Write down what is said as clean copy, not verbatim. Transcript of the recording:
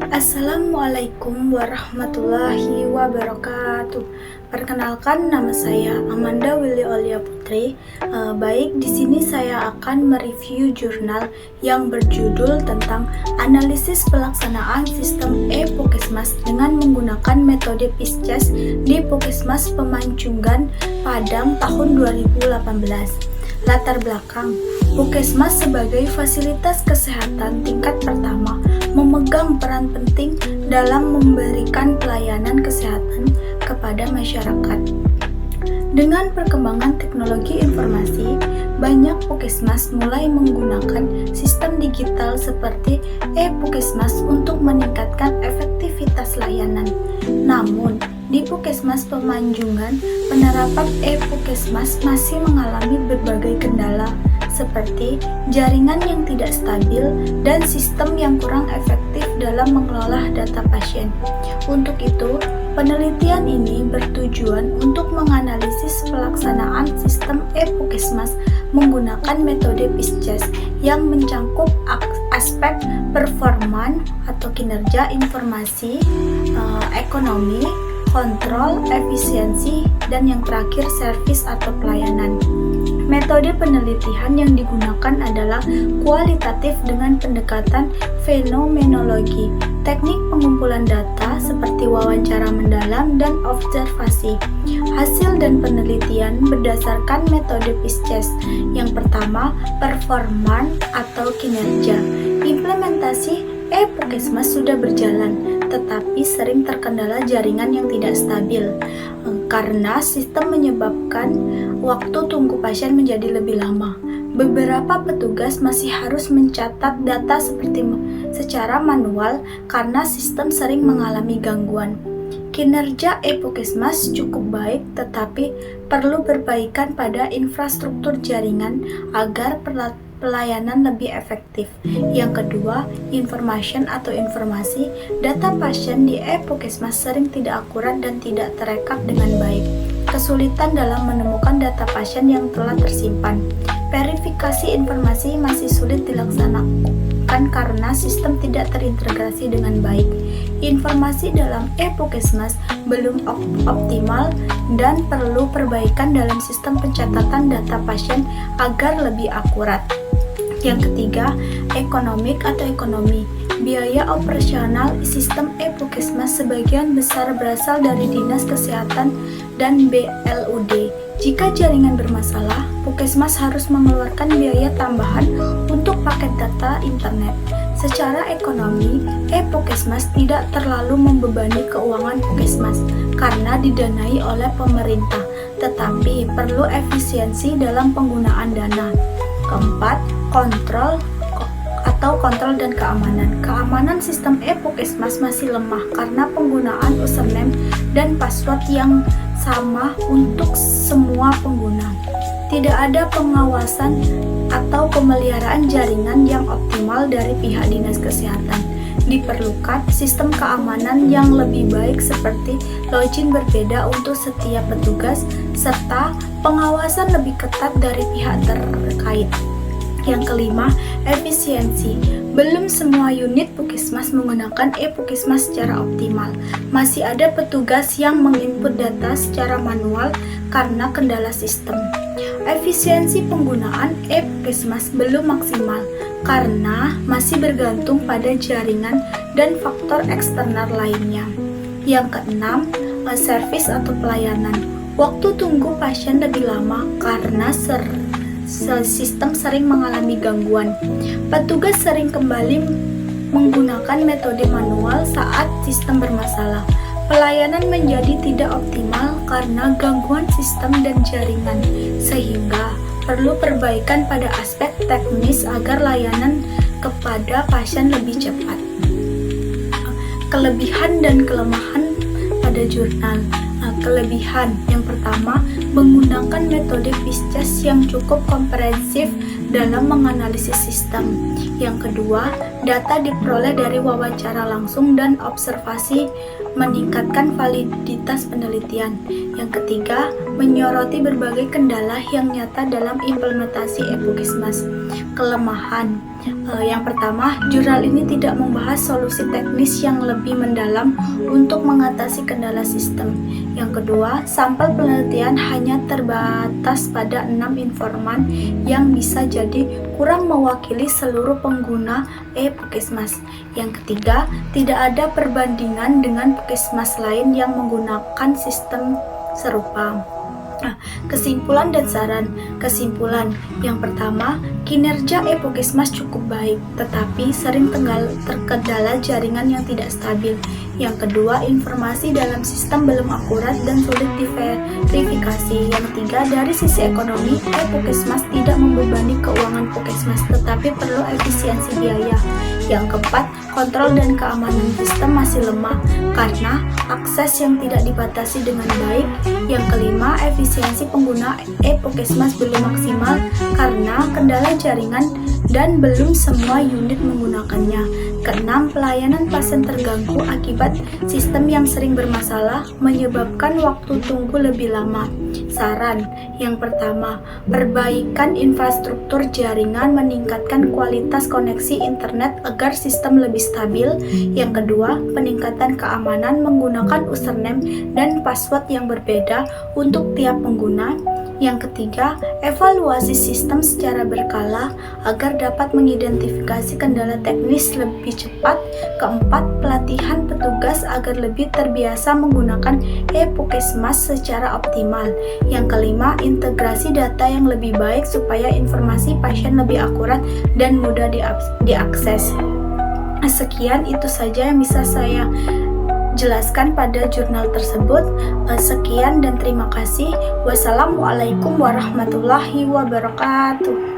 Assalamualaikum warahmatullahi wabarakatuh. Perkenalkan, nama saya Amanda Willy Aulia Putri. Baik, di sini saya akan mereview jurnal yang berjudul tentang analisis pelaksanaan sistem e-Puskesmas dengan menggunakan metode PISCES di Puskesmas Pemancungan, Padang tahun 2018. Latar belakang, Puskesmas sebagai fasilitas kesehatan tingkat pertama memegang peran penting dalam memberikan pelayanan kesehatan kepada masyarakat. Dengan perkembangan teknologi informasi, banyak puskesmas mulai menggunakan sistem digital seperti e-Puskesmas untuk meningkatkan efektivitas layanan. Namun, di Puskesmas Pemanjungan, penerapan e-Puskesmas masih mengalami berbagai kendala seperti jaringan yang tidak stabil dan sistem yang kurang efektif dalam mengelola data pasien. Untuk itu, penelitian ini bertujuan untuk menganalisis pelaksanaan sistem e-Puskesmas menggunakan metode PISCES yang mencangkup aspek performan atau kinerja informasi, ekonomi, kontrol, efisiensi, dan yang terakhir servis atau pelayanan. Metode penelitian yang digunakan adalah kualitatif dengan pendekatan fenomenologi, teknik pengumpulan data seperti wawancara mendalam dan observasi. Hasil dan penelitian berdasarkan metode PISCES. Yang pertama, performan atau kinerja. Implementasi e-Puskesmas sudah berjalan, tetapi sering terkendala jaringan yang tidak stabil. Karena sistem menyebabkan waktu tunggu pasien menjadi lebih lama. Beberapa petugas masih harus mencatat data secara manual karena sistem sering mengalami gangguan. Kinerja e-Puskesmas cukup baik, tetapi perlu perbaikan pada infrastruktur jaringan agar pelayanan lebih efektif. Yang kedua, information atau informasi. Data pasien di e-Puskesmas sering tidak akurat dan tidak terekam dengan baik. Kesulitan dalam menemukan data pasien yang telah tersimpan. Verifikasi informasi masih sulit dilaksanakan karena sistem tidak terintegrasi dengan baik. Informasi dalam e-Puskesmas belum optimal dan perlu perbaikan dalam sistem pencatatan data pasien agar lebih akurat. Yang ketiga, ekonomik atau ekonomi. Biaya operasional sistem e-Puskesmas sebagian besar berasal dari Dinas Kesehatan dan BLUD. Jika jaringan bermasalah, Puskesmas harus mengeluarkan biaya tambahan untuk paket data internet. Secara ekonomi, e-Puskesmas tidak terlalu membebani keuangan Puskesmas karena didanai oleh pemerintah, tetapi perlu efisiensi dalam penggunaan dana. Keempat, kontrol dan keamanan. Keamanan sistem e-Puskesmas masih lemah karena penggunaan username dan password yang sama untuk semua pengguna. Tidak ada pengawasan atau pemeliharaan jaringan yang optimal dari pihak Dinas Kesehatan. Diperlukan sistem keamanan yang lebih baik seperti login berbeda untuk setiap petugas serta pengawasan lebih ketat dari pihak terkait. Yang kelima, efisiensi. Belum semua unit Puskesmas menggunakan e-Puskesmas secara optimal. Masih ada petugas yang menginput data secara manual karena kendala sistem. Efisiensi penggunaan e-Puskesmas belum maksimal karena masih bergantung pada jaringan dan faktor eksternal lainnya. Yang keenam, servis atau pelayanan. Waktu tunggu pasien lebih lama karena sistem sering mengalami gangguan. Petugas sering kembali menggunakan metode manual saat sistem bermasalah. Pelayanan menjadi tidak optimal karena gangguan sistem dan jaringan, sehingga perlu perbaikan pada aspek teknis agar layanan kepada pasien lebih cepat. Kelebihan dan kelemahan pada jurnal. Kelebihan yang pertama, menggunakan metode PISCES yang cukup komprehensif dalam menganalisis sistem. Yang kedua, data diperoleh dari wawancara langsung dan observasi meningkatkan validitas penelitian. Yang ketiga, menyoroti berbagai kendala yang nyata dalam implementasi e-Puskesmas. Kelemahan, Yang pertama, jurnal ini tidak membahas solusi teknis yang lebih mendalam untuk mengatasi kendala sistem. Yang kedua, sampel penelitian hanya terbatas pada 6 informan yang bisa jadi kurang mewakili seluruh pengguna e-Puskesmas. Yang ketiga, tidak ada perbandingan dengan puskesmas lain yang menggunakan sistem serupa. Kesimpulan dan saran. Kesimpulan yang pertama, kinerja e-Puskesmas cukup baik, tetapi sering terkendala jaringan yang tidak stabil. Yang kedua, informasi dalam sistem belum akurat dan sulit diverifikasi. Yang ketiga, dari sisi ekonomi, e-Puskesmas tidak membebani keuangan Puskesmas, tetapi perlu efisiensi biaya. Yang keempat, kontrol dan keamanan sistem masih lemah karena akses yang tidak dibatasi dengan baik. Yang kelima, efisiensi pengguna e-Puskesmas belum maksimal karena kendala jaringan dan belum semua unit menggunakannya. Keenam, pelayanan pasien terganggu akibat sistem yang sering bermasalah menyebabkan waktu tunggu lebih lama. Saran yang pertama, perbaikan infrastruktur jaringan, meningkatkan kualitas koneksi internet agar sistem lebih stabil. Yang kedua, peningkatan keamanan menggunakan username dan password yang berbeda untuk tiap pengguna. Yang ketiga, evaluasi sistem secara berkala agar dapat mengidentifikasi kendala teknis lebih cepat. Keempat, pelatihan petugas agar lebih terbiasa menggunakan e-Puskesmas secara optimal. Yang kelima, integrasi data yang lebih baik supaya informasi pasien lebih akurat dan mudah diakses. Sekian itu saja yang bisa saya jelaskan pada jurnal tersebut. Sekian dan terima kasih. Wassalamualaikum warahmatullahi wabarakatuh.